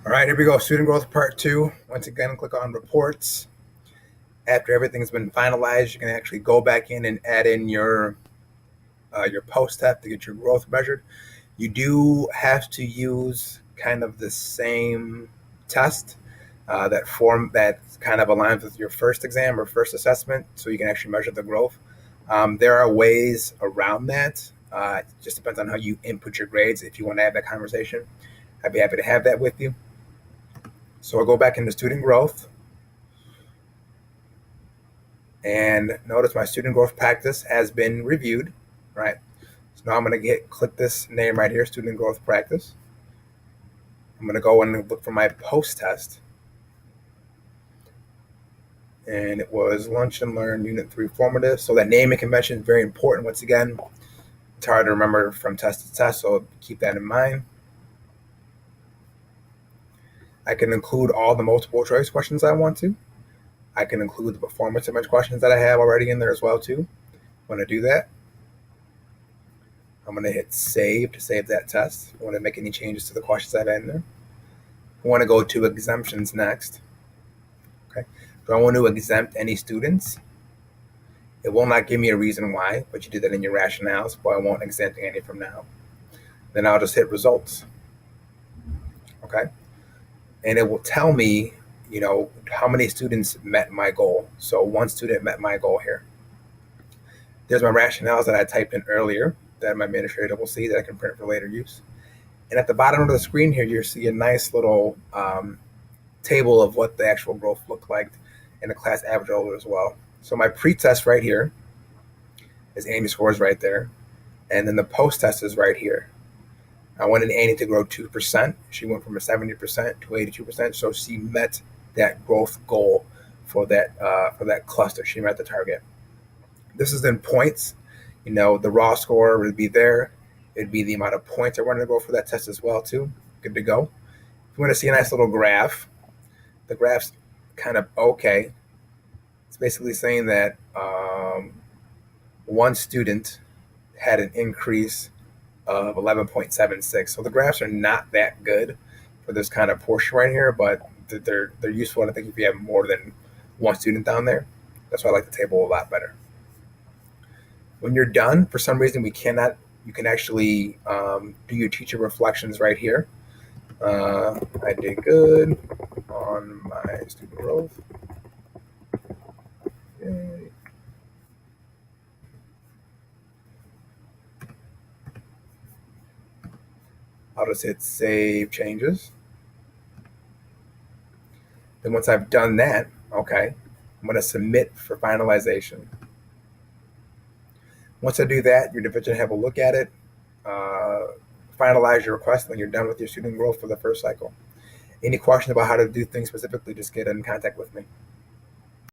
All right, here we go. Student growth part two. Once again, click on reports. After everything's been finalized, you can actually go back in and add in your post step to get your growth measured. You do have to use kind of the same test that kind of aligns with your first exam or first assessment, so you can actually measure the growth. There are ways around that. It just depends on how you input your grades. If you want to have that conversation, I'd be happy to have that with you. So I'll go back into student growth. And notice my student growth practice has been reviewed, right? So now I'm going to click this name right here, student growth practice. I'm going to go and look for my post test. And it was Lunch and Learn Unit 3 Formative. So that naming convention is very important. Once again, it's hard to remember from test to test, so keep that in mind. I can include all the multiple choice questions I want to. I can include the performance image questions that I have already in there as well too. I'm going to do that. I'm going to hit save to save that test. I want to make any changes to the questions I've in there. I want to go to exemptions next. Okay. Do I want to exempt any students? It will not give me a reason why, but you do that in your rationales, but I won't exempt any from now. Then I'll just hit results. Okay. And it will tell me, how many students met my goal. So one student met my goal here. There's my rationales that I typed in earlier that my administrator will see that I can print for later use. And at the bottom of the screen here, you'll see a nice little table of what the actual growth looked like in the class average over as well. So my pre-test right here is Amy scores right there. And then the post-test is right here. I wanted Annie to grow 2%. She went from a 70% to 82%. So she met that growth goal for that cluster. She met the target. This is in points. The raw score would be there. It'd be the amount of points I wanted to go for that test as well too. Good to go. If you want to see a nice little graph, the graph's kind of okay. It's basically saying that one student had an increase of 11.76. So the graphs are not that good for this kind of portion right here, but they're useful. And I think if you have more than one student down there, that's why I like the table a lot better. When you're done, for some reason you can actually do your teacher reflections right here. I did good on my student growth. Yay. I'll just hit save changes. Then once I've done that, okay, I'm going to submit for finalization. Once I do that, your division have a look at it, finalize your request, and you're done with your student growth for the first cycle. Any questions about how to do things specifically, just get in contact with me.